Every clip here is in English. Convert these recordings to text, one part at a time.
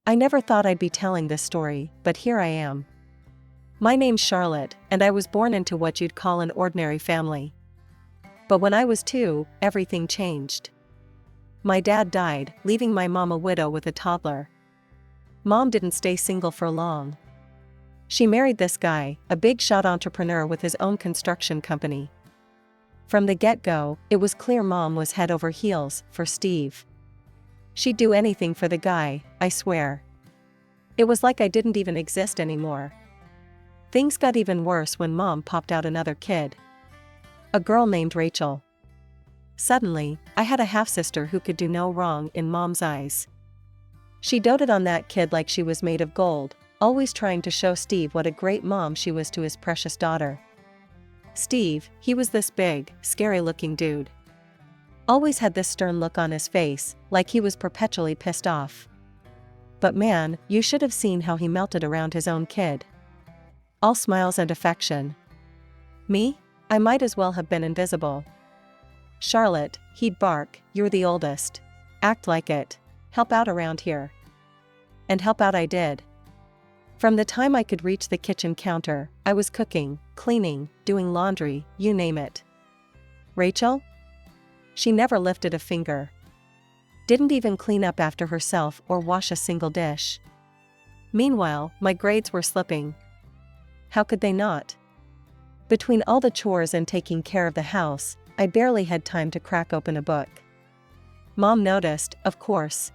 I never thought I'd be telling this story, but here I am. My name's Charlotte, and I was born into what you'd call an ordinary family. But when I was 2, everything changed. My dad died, leaving my mom a widow with a toddler. Mom didn't stay single for long. She married this guy, a big-shot entrepreneur with his own construction company. From the get-go, it was clear Mom was head over heels for Steve. She'd do anything for the guy, I swear. It was like I didn't even exist anymore. Things got even worse when Mom popped out another kid. A girl named Rachel. Suddenly, I had a half-sister who could do no wrong in Mom's eyes. She doted on that kid like she was made of gold, always trying to show Steve what a great mom she was to his precious daughter. Steve, he was this big, scary-looking dude. Always had this stern look on his face, like he was perpetually pissed off. But man, you should have seen how he melted around his own kid. All smiles and affection. Me? I might as well have been invisible. Charlotte, he'd bark, you're the oldest. Act like it. Help out around here. And help out I did. From the time I could reach the kitchen counter, I was cooking, cleaning, doing laundry, you name it. Rachel? She never lifted a finger. Didn't even clean up after herself or wash a single dish. Meanwhile, my grades were slipping. How could they not? Between all the chores and taking care of the house, I barely had time to crack open a book. Mom noticed, of course.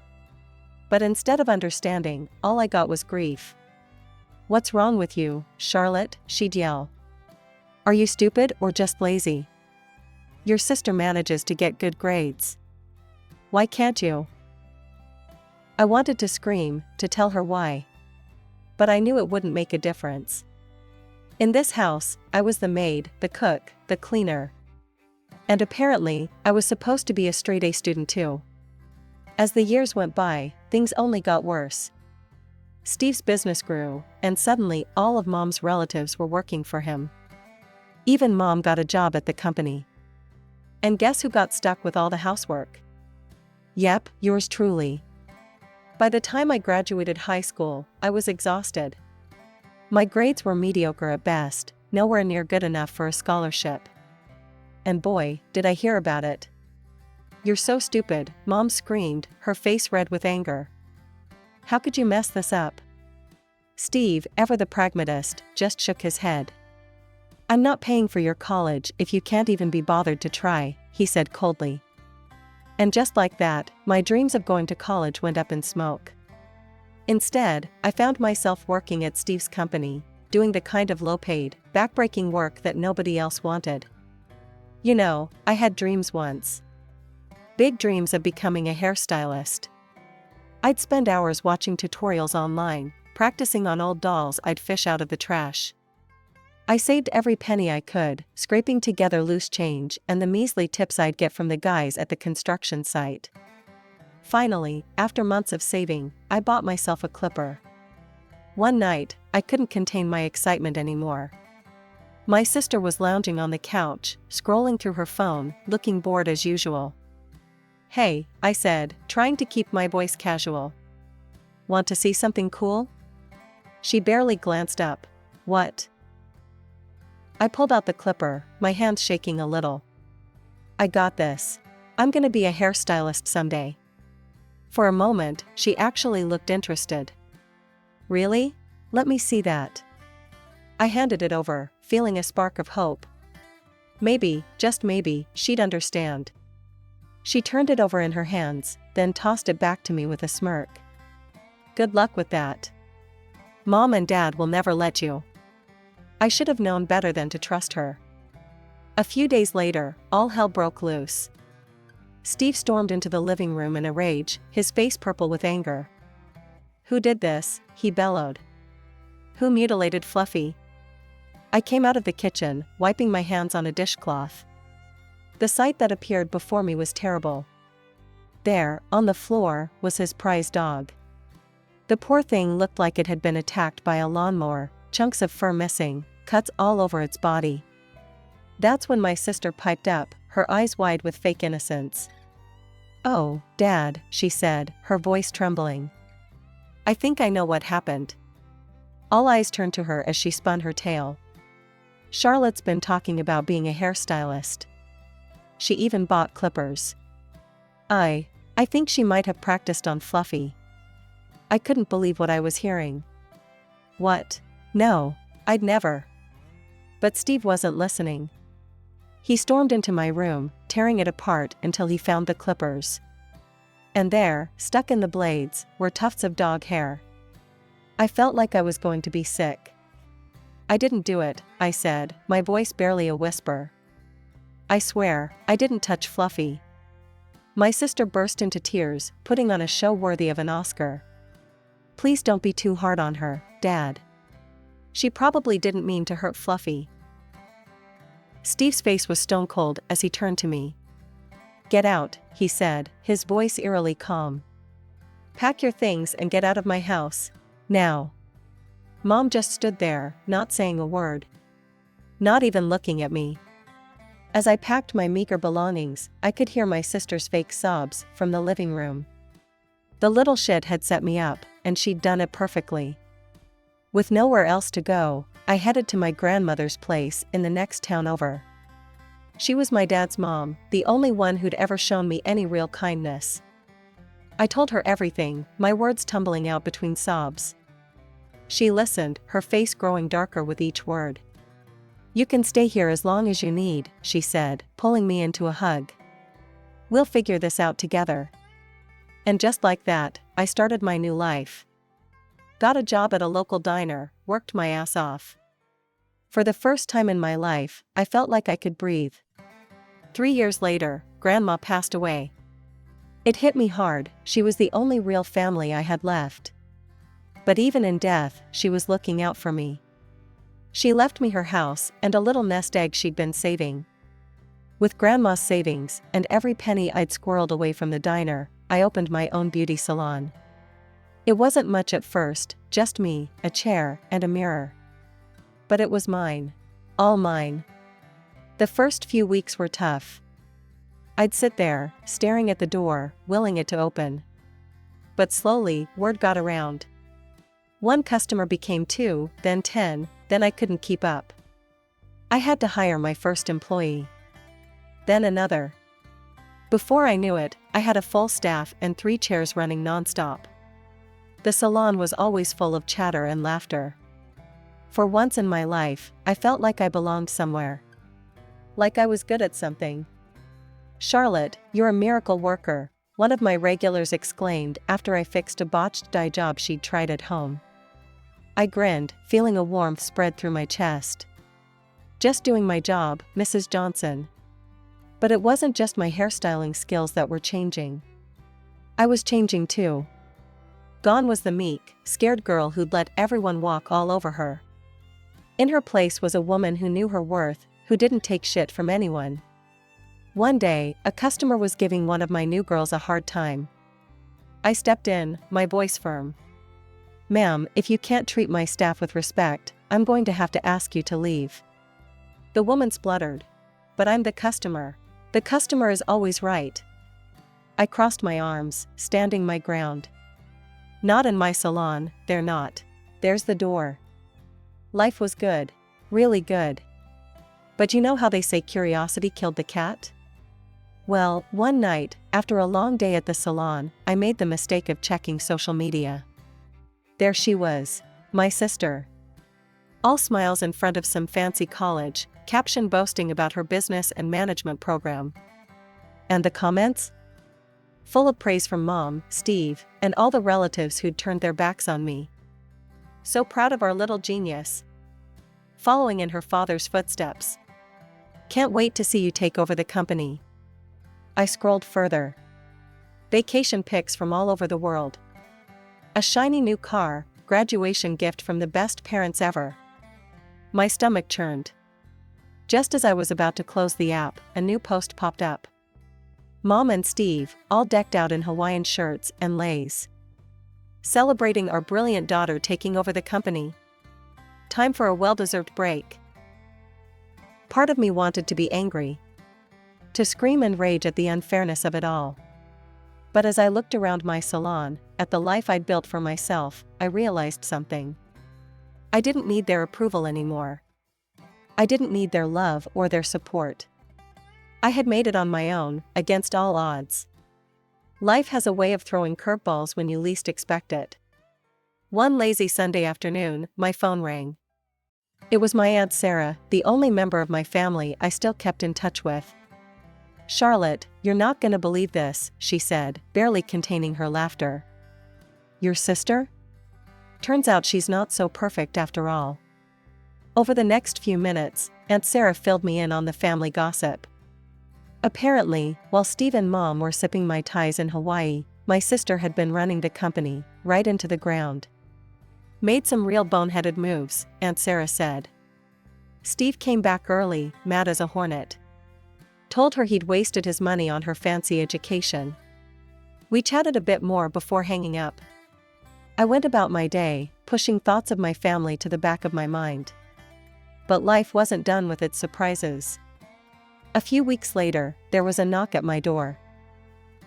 But instead of understanding, all I got was grief. What's wrong with you, Charlotte? She'd yell. Are you stupid or just lazy? Your sister manages to get good grades. Why can't you? I wanted to scream, to tell her why. But I knew it wouldn't make a difference. In this house, I was the maid, the cook, the cleaner. And apparently, I was supposed to be a straight-A student too. As the years went by, things only got worse. Steve's business grew, and suddenly all of Mom's relatives were working for him. Even Mom got a job at the company. And guess who got stuck with all the housework? Yep, yours truly. By the time I graduated high school, I was exhausted. My grades were mediocre at best, nowhere near good enough for a scholarship. And boy, did I hear about it. You're so stupid, Mom screamed, her face red with anger. How could you mess this up? Steve, ever the pragmatist, just shook his head. I'm not paying for your college if you can't even be bothered to try, he said coldly. And just like that, my dreams of going to college went up in smoke. Instead, I found myself working at Steve's company, doing the kind of low-paid, back-breaking work that nobody else wanted. You know, I had dreams once. Big dreams of becoming a hairstylist. I'd spend hours watching tutorials online, practicing on old dolls I'd fish out of the trash. I saved every penny I could, scraping together loose change and the measly tips I'd get from the guys at the construction site. Finally, after months of saving, I bought myself a clipper. One night, I couldn't contain my excitement anymore. My sister was lounging on the couch, scrolling through her phone, looking bored as usual. Hey, I said, trying to keep my voice casual. Want to see something cool? She barely glanced up. What? I pulled out the clipper, my hands shaking a little. I got this. I'm gonna be a hairstylist someday. For a moment, she actually looked interested. Really? Let me see that. I handed it over, feeling a spark of hope. Maybe, just maybe, she'd understand. She turned it over in her hands, then tossed it back to me with a smirk. Good luck with that. Mom and Dad will never let you. I should have known better than to trust her. A few days later, all hell broke loose. Steve stormed into the living room in a rage, his face purple with anger. Who did this? He bellowed. Who mutilated Fluffy? I came out of the kitchen, wiping my hands on a dishcloth. The sight that appeared before me was terrible. There, on the floor, was his prized dog. The poor thing looked like it had been attacked by a lawnmower, chunks of fur missing, cuts all over its body. That's when my sister piped up, her eyes wide with fake innocence. Oh, Dad, she said, her voice trembling. I think I know what happened. All eyes turned to her as she spun her tale. Charlotte's been talking about being a hairstylist. She even bought clippers. I think she might have practiced on Fluffy. I couldn't believe what I was hearing. What? No, I'd never. But Steve wasn't listening. He stormed into my room, tearing it apart until he found the clippers. And there, stuck in the blades, were tufts of dog hair. I felt like I was going to be sick. I didn't do it, I said, my voice barely a whisper. I swear, I didn't touch Fluffy. My sister burst into tears, putting on a show worthy of an Oscar. Please don't be too hard on her, Dad. She probably didn't mean to hurt Fluffy. Steve's face was stone cold as he turned to me. Get out, he said, his voice eerily calm. Pack your things and get out of my house, now. Mom just stood there, not saying a word. Not even looking at me. As I packed my meager belongings, I could hear my sister's fake sobs from the living room. The little shit had set me up, and she'd done it perfectly. With nowhere else to go, I headed to my grandmother's place in the next town over. She was my dad's mom, the only one who'd ever shown me any real kindness. I told her everything, my words tumbling out between sobs. She listened, her face growing darker with each word. You can stay here as long as you need, she said, pulling me into a hug. We'll figure this out together. And just like that, I started my new life. Got a job at a local diner, worked my ass off. For the first time in my life, I felt like I could breathe. 3 years later, Grandma passed away. It hit me hard, she was the only real family I had left. But even in death, she was looking out for me. She left me her house and a little nest egg she'd been saving. With Grandma's savings and every penny I'd squirreled away from the diner, I opened my own beauty salon. It wasn't much at first, just me, a chair, and a mirror. But it was mine. All mine. The first few weeks were tough. I'd sit there, staring at the door, willing it to open. But slowly, word got around. One customer became 2, then 10, then I couldn't keep up. I had to hire my first employee. Then another. Before I knew it, I had a full staff and 3 chairs running nonstop. The salon was always full of chatter and laughter. For once in my life, I felt like I belonged somewhere. Like I was good at something. Charlotte, you're a miracle worker, one of my regulars exclaimed after I fixed a botched dye job she'd tried at home. I grinned, feeling a warmth spread through my chest. Just doing my job, Mrs. Johnson. But it wasn't just my hairstyling skills that were changing. I was changing too. Gone was the meek, scared girl who'd let everyone walk all over her. In her place was a woman who knew her worth, who didn't take shit from anyone. One day, a customer was giving one of my new girls a hard time. I stepped in, my voice firm. Ma'am, if you can't treat my staff with respect, I'm going to have to ask you to leave. The woman spluttered. But I'm the customer. The customer is always right. I crossed my arms, standing my ground. Not in my salon, they're not. There's the door. Life was good. Really good. But you know how they say curiosity killed the cat? Well, one night, after a long day at the salon, I made the mistake of checking social media. There she was, my sister. All smiles in front of some fancy college, caption boasting about her business and management program. And the comments? Full of praise from Mom, Steve, and all the relatives who'd turned their backs on me. So proud of our little genius. Following in her father's footsteps. Can't wait to see you take over the company. I scrolled further. Vacation pics from all over the world. A shiny new car, graduation gift from the best parents ever. My stomach churned. Just as I was about to close the app, a new post popped up. Mom and Steve, all decked out in Hawaiian shirts and leis. Celebrating our brilliant daughter taking over the company. Time for a well-deserved break. Part of me wanted to be angry. To scream and rage at the unfairness of it all. But as I looked around my salon, at the life I'd built for myself, I realized something. I didn't need their approval anymore. I didn't need their love or their support. I had made it on my own, against all odds. Life has a way of throwing curveballs when you least expect it. One lazy Sunday afternoon, my phone rang. It was my Aunt Sarah, the only member of my family I still kept in touch with. "Charlotte, you're not gonna believe this," she said, barely containing her laughter. "Your sister? Turns out she's not so perfect after all." Over the next few minutes, Aunt Sarah filled me in on the family gossip. Apparently, while Steve and Mom were sipping Mai Tais in Hawaii, my sister had been running the company, right into the ground. "Made some real boneheaded moves," Aunt Sarah said. "Steve came back early, mad as a hornet. Told her he'd wasted his money on her fancy education." We chatted a bit more before hanging up. I went about my day, pushing thoughts of my family to the back of my mind. But life wasn't done with its surprises. A few weeks later, there was a knock at my door.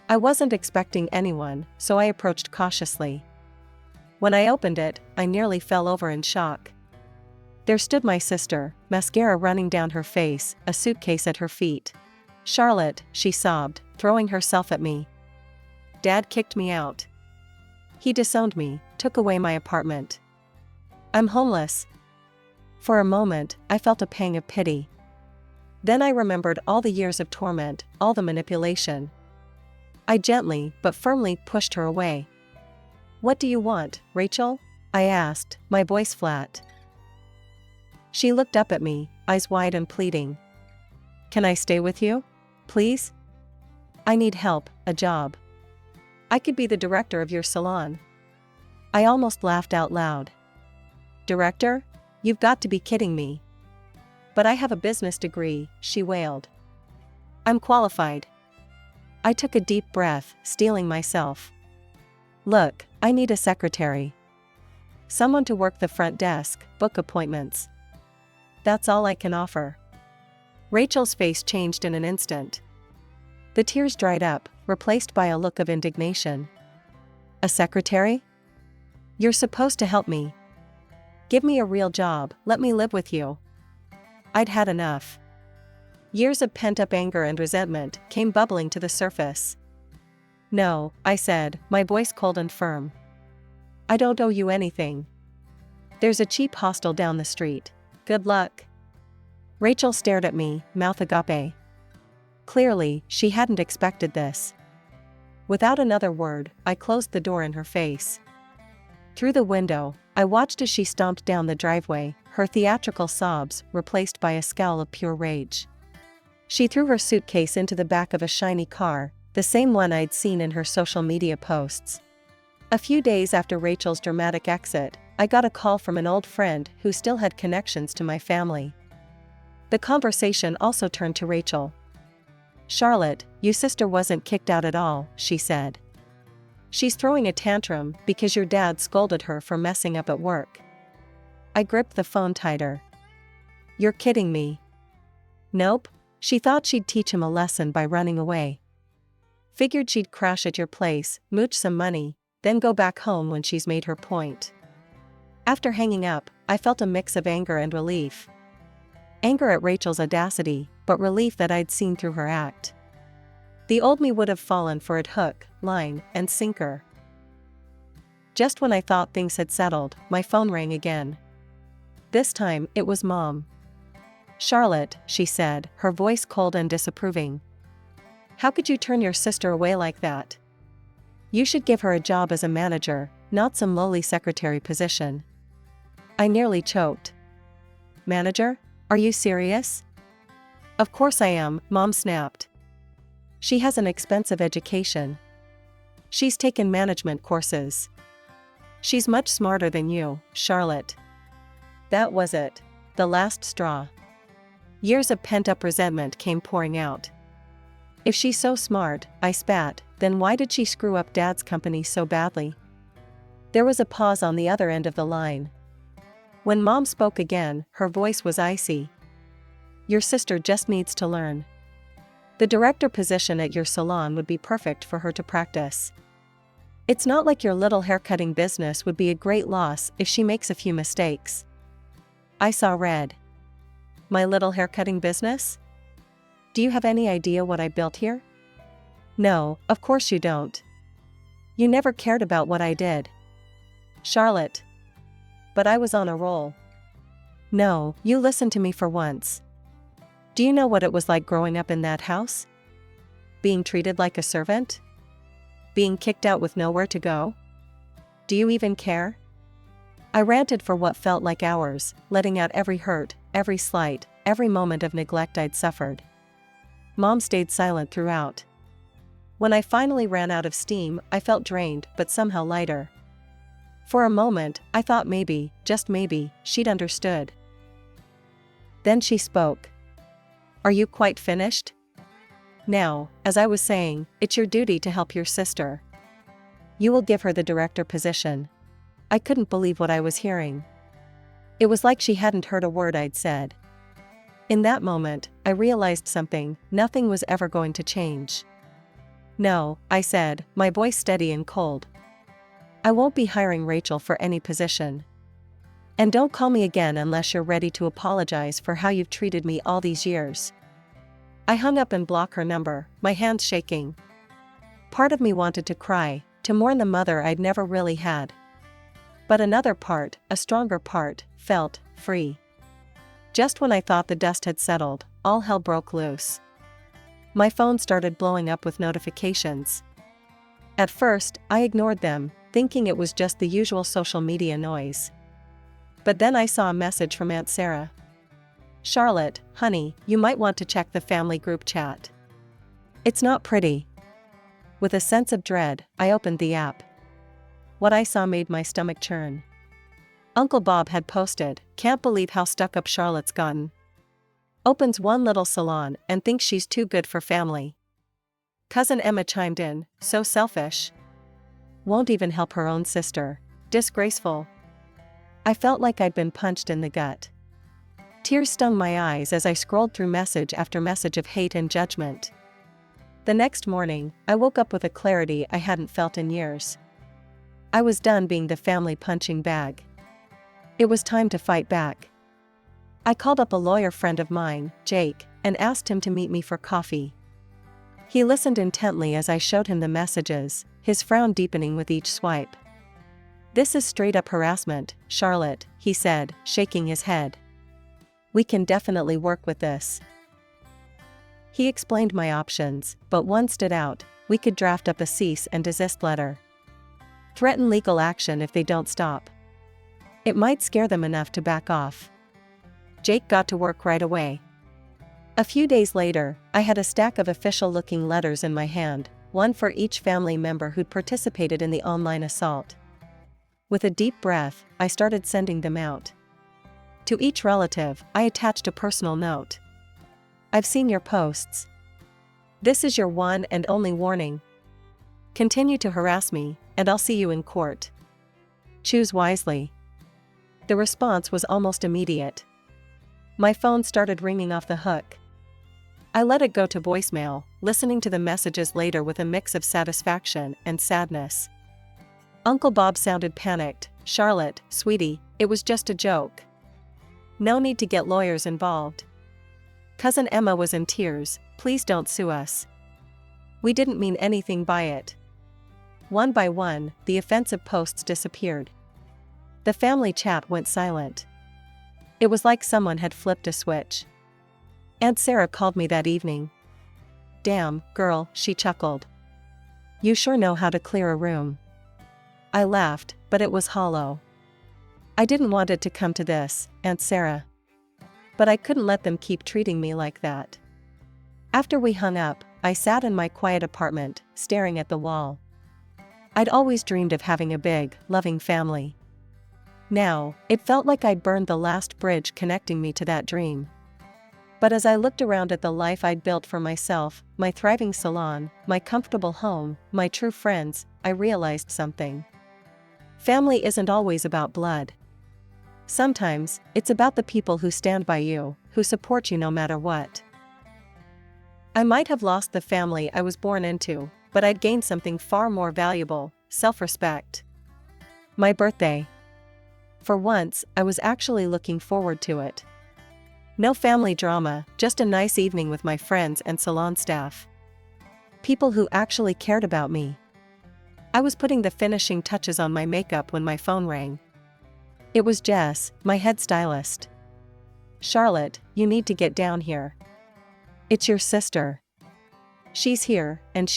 I wasn't expecting anyone, so I approached cautiously. When I opened it, I nearly fell over in shock. There stood my sister, mascara running down her face, a suitcase at her feet. "Charlotte," she sobbed, throwing herself at me. "Dad kicked me out. He disowned me, took away my apartment. I'm homeless." For a moment, I felt a pang of pity. Then I remembered all the years of torment, all the manipulation. I gently but firmly pushed her away. "What do you want, Rachel?" I asked, my voice flat. She looked up at me, eyes wide and pleading. "Can I stay with you? Please? I need help, a job. I could be the director of your salon." I almost laughed out loud. "Director? You've got to be kidding me." "But I have a business degree," she wailed. "I'm qualified." I took a deep breath, steeling myself. "Look, I need a secretary. Someone to work the front desk, book appointments. That's all I can offer." Rachel's face changed in an instant. The tears dried up, replaced by a look of indignation. "A secretary? You're supposed to help me. Give me a real job, let me live with you." I'd had enough. Years of pent-up anger and resentment came bubbling to the surface. "No," I said, my voice cold and firm. "I don't owe you anything. There's a cheap hostel down the street. Good luck." Rachel stared at me, mouth agape. Clearly, she hadn't expected this. Without another word, I closed the door in her face. Through the window, I watched as she stomped down the driveway, her theatrical sobs replaced by a scowl of pure rage. She threw her suitcase into the back of a shiny car, the same one I'd seen in her social media posts. A few days after Rachel's dramatic exit, I got a call from an old friend who still had connections to my family. The conversation also turned to Rachel. "Charlotte, your sister wasn't kicked out at all," she said. "She's throwing a tantrum because your dad scolded her for messing up at work." I gripped the phone tighter. "You're kidding me." "Nope. She thought she'd teach him a lesson by running away. Figured she'd crash at your place, mooch some money, then go back home when she's made her point." After hanging up, I felt a mix of anger and relief. Anger at Rachel's audacity, but relief that I'd seen through her act. The old me would have fallen for it hook, line, and sinker. Just when I thought things had settled, my phone rang again. This time, it was Mom. "Charlotte," she said, her voice cold and disapproving. "How could you turn your sister away like that? You should give her a job as a manager, not some lowly secretary position." I nearly choked. "Manager? Are you serious?" "Of course I am," Mom snapped. "She has an expensive education. She's taken management courses. She's much smarter than you, Charlotte." That was it. The last straw. Years of pent-up resentment came pouring out. If she's so smart, I spat, then why did she screw up Dad's company so badly? There was a pause on the other end of the line. When Mom spoke again, her voice was icy. "Your sister just needs to learn. The director position at your salon would be perfect for her to practice. It's not like your little haircutting business would be a great loss if she makes a few mistakes. I saw red. My little haircutting business? Do you have any idea what I built here? No, of course you don't. You never cared about what I did. Charlotte. But I was on a roll. No, you listen to me for once. Do you know what it was like growing up in that house? Being treated like a servant? Being kicked out with nowhere to go? Do you even care? I ranted for what felt like hours, letting out every hurt, every slight, every moment of neglect I'd suffered. Mom stayed silent throughout. When I finally ran out of steam, I felt drained but somehow lighter. For a moment, I thought maybe, just maybe, she'd understood. Then she spoke. Are you quite finished? Now, as I was saying, it's your duty to help your sister. You will give her the director position. I couldn't believe what I was hearing. It was like she hadn't heard a word I'd said. In that moment, I realized something: nothing was ever going to change. No, I said, my voice steady and cold. I won't be hiring Rachel for any position. And don't call me again unless you're ready to apologize for how you've treated me all these years. I hung up and blocked her number, my hands shaking. Part of me wanted to cry, to mourn the mother I'd never really had. But another part, a stronger part, felt free. Just when I thought the dust had settled, all hell broke loose. My phone started blowing up with notifications. At first, I ignored them, thinking it was just the usual social media noise. But then I saw a message from Aunt Sarah. Charlotte, honey, you might want to check the family group chat. It's not pretty. With a sense of dread, I opened the app. What I saw made my stomach churn. Uncle Bob had posted, "Can't believe how stuck up Charlotte's gotten. Opens one little salon and thinks she's too good for family." Cousin Emma chimed in, "So selfish. Won't even help her own sister. Disgraceful." I felt like I'd been punched in the gut. Tears stung my eyes as I scrolled through message after message of hate and judgment. The next morning, I woke up with a clarity I hadn't felt in years. I was done being the family punching bag. It was time to fight back. I called up a lawyer friend of mine, Jake, and asked him to meet me for coffee. He listened intently as I showed him the messages, his frown deepening with each swipe. "This is straight up harassment, Charlotte," he said, shaking his head. "We can definitely work with this." He explained my options, but one stood out: we could draft up a cease and desist letter. Threaten legal action if they don't stop. It might scare them enough to back off. Jake got to work right away. A few days later, I had a stack of official-looking letters in my hand, one for each family member who'd participated in the online assault. With a deep breath, I started sending them out. To each relative, I attached a personal note. "I've seen your posts. This is your one and only warning. Continue to harass me, and I'll see you in court. Choose wisely." The response was almost immediate. My phone started ringing off the hook. I let it go to voicemail, listening to the messages later with a mix of satisfaction and sadness. Uncle Bob sounded panicked. "Charlotte, sweetie, it was just a joke. No need to get lawyers involved." Cousin Emma was in tears. "Please don't sue us. We didn't mean anything by it." One by one, the offensive posts disappeared. The family chat went silent. It was like someone had flipped a switch. Aunt Sarah called me that evening. "Damn, girl," she chuckled. "You sure know how to clear a room." I laughed, but it was hollow. "I didn't want it to come to this, Aunt Sarah. But I couldn't let them keep treating me like that." After we hung up, I sat in my quiet apartment, staring at the wall. I'd always dreamed of having a big, loving family. Now, it felt like I'd burned the last bridge connecting me to that dream. But as I looked around at the life I'd built for myself, my thriving salon, my comfortable home, my true friends, I realized something. Family isn't always about blood. Sometimes, it's about the people who stand by you, who support you no matter what. I might have lost the family I was born into, but I'd gained something far more valuable: self-respect. My birthday. For once, I was actually looking forward to it. No family drama, just a nice evening with my friends and salon staff. People who actually cared about me. I was putting the finishing touches on my makeup when my phone rang. It was Jess, my head stylist. "Charlotte, you need to get down here. It's your sister. She's here, and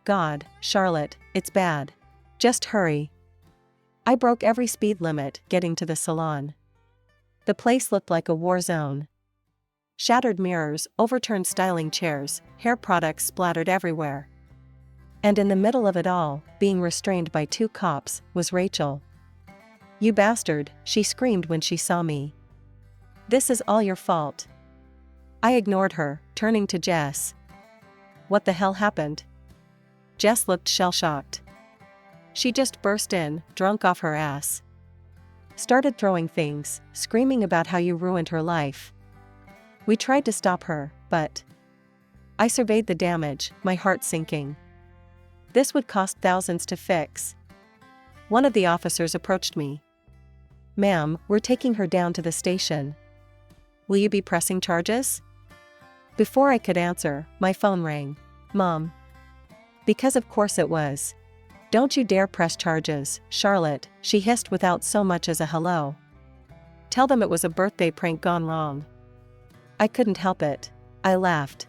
God, Charlotte, it's bad. Just hurry." I broke every speed limit getting to the salon. The place looked like a war zone. Shattered mirrors, overturned styling chairs, hair products splattered everywhere. And in the middle of it all, being restrained by 2 cops, was Rachel. "You bastard," she screamed when she saw me. "This is all your fault." I ignored her, turning to Jess. "What the hell happened?" Jess looked shell-shocked. She just burst in, drunk off her ass. Started throwing things, screaming about how you ruined her life. We tried to stop her, but... I surveyed the damage, my heart sinking. This would cost thousands to fix. One of the officers approached me. "Ma'am, we're taking her down to the station. Will you be pressing charges?" Before I could answer, my phone rang. "Mom." Because of course it was. "Don't you dare press charges, Charlotte," she hissed without so much as a hello. "Tell them it was a birthday prank gone wrong." I couldn't help it. I laughed.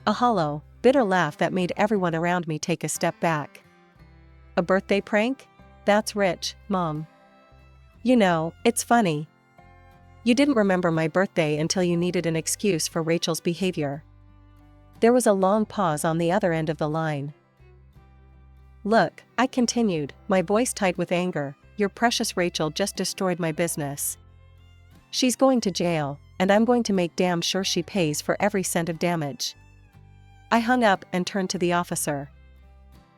A hollow, bitter laugh that made everyone around me take a step back. "A birthday prank? That's rich, Mom. You know, it's funny. You didn't remember my birthday until you needed an excuse for Rachel's behavior." There was a long pause on the other end of the line. "Look," I continued, my voice tight with anger, "your precious Rachel just destroyed my business. She's going to jail, and I'm going to make damn sure she pays for every cent of damage." I hung up and turned to the officer.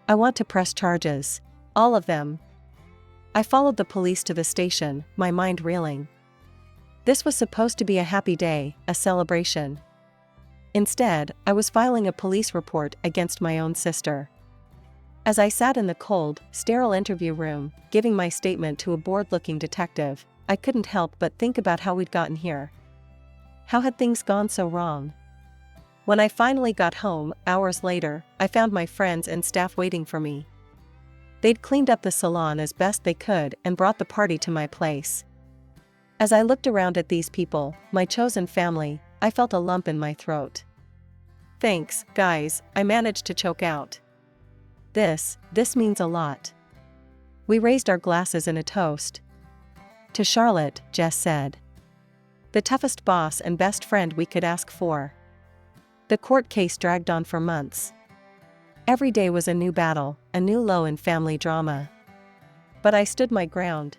"I want to press charges. All of them." I followed the police to the station, my mind reeling. This was supposed to be a happy day, a celebration. Instead, I was filing a police report against my own sister. As I sat in the cold, sterile interview room, giving my statement to a bored-looking detective, I couldn't help but think about how we'd gotten here. How had things gone so wrong? When I finally got home, hours later, I found my friends and staff waiting for me. They'd cleaned up the salon as best they could and brought the party to my place. As I looked around at these people, my chosen family, I felt a lump in my throat. "Thanks, guys," I managed to choke out. This means a lot." We raised our glasses in a toast. "To Charlotte," Jess said. "The toughest boss and best friend we could ask for." The court case dragged on for months. Every day was a new battle, a new low in family drama. But I stood my ground.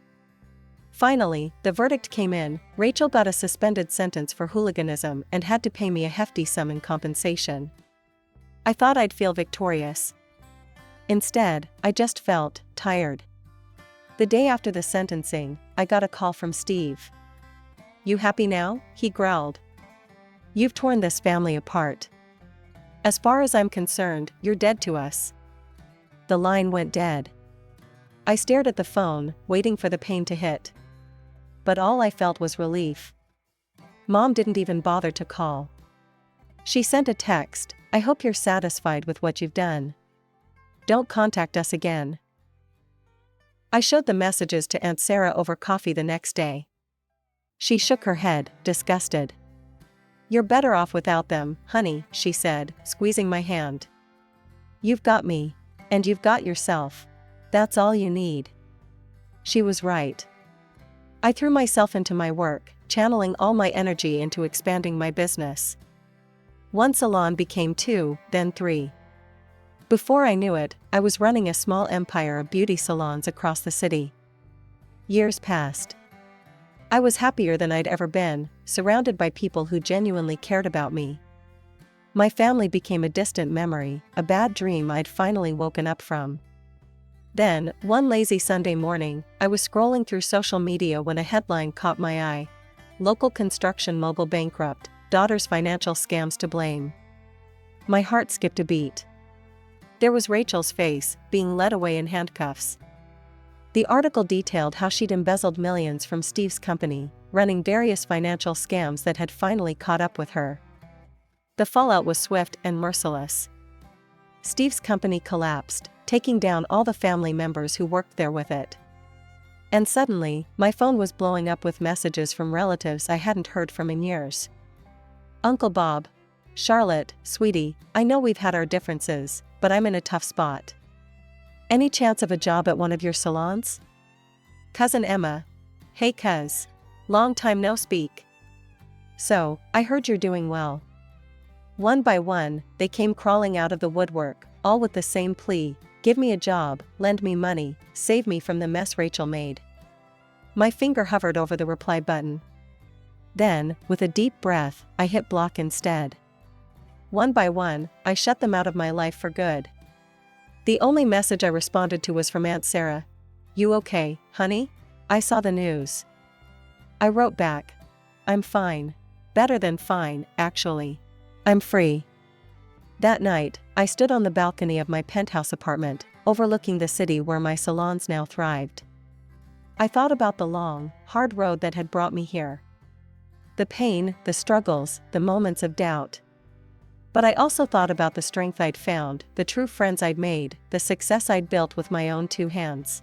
Finally, the verdict came in. Rachel got a suspended sentence for hooliganism and had to pay me a hefty sum in compensation. I thought I'd feel victorious. Instead, I just felt tired. The day after the sentencing, I got a call from Steve. "You happy now?" he growled. "You've torn this family apart. As far as I'm concerned, you're dead to us." The line went dead. I stared at the phone, waiting for the pain to hit. But all I felt was relief. Mom didn't even bother to call. She sent a text, "I hope you're satisfied with what you've done. Don't contact us again." I showed the messages to Aunt Sarah over coffee the next day. She shook her head, disgusted. "You're better off without them, honey," she said, squeezing my hand. "You've got me. And you've got yourself. That's all you need." She was right. I threw myself into my work, channeling all my energy into expanding my business. One salon became 2, then 3. Before I knew it, I was running a small empire of beauty salons across the city. Years passed. I was happier than I'd ever been, surrounded by people who genuinely cared about me. My family became a distant memory, a bad dream I'd finally woken up from. Then, one lazy Sunday morning, I was scrolling through social media when a headline caught my eye. "Local construction mogul bankrupt, daughter's financial scams to blame." My heart skipped a beat. There was Rachel's face, being led away in handcuffs. The article detailed how she'd embezzled millions from Steve's company, running various financial scams that had finally caught up with her. The fallout was swift and merciless. Steve's company collapsed, taking down all the family members who worked there with it. And suddenly, my phone was blowing up with messages from relatives I hadn't heard from in years. Uncle Bob. Charlotte, sweetie, I know we've had our differences, but I'm in a tough spot. Any chance of a job at one of your salons? Cousin Emma. Hey cuz. Long time no speak. So, I heard you're doing well. One by one, they came crawling out of the woodwork, all with the same plea: give me a job, lend me money, save me from the mess Rachel made. My finger hovered over the reply button. Then, with a deep breath, I hit block instead. One by one, I shut them out of my life for good. The only message I responded to was from Aunt Sarah. You okay, honey? I saw the news. I wrote back. I'm fine. Better than fine, actually. I'm free. That night, I stood on the balcony of my penthouse apartment, overlooking the city where my salons now thrived. I thought about the long, hard road that had brought me here. The pain, the struggles, the moments of doubt. But I also thought about the strength I'd found, the true friends I'd made, the success I'd built with my own two hands.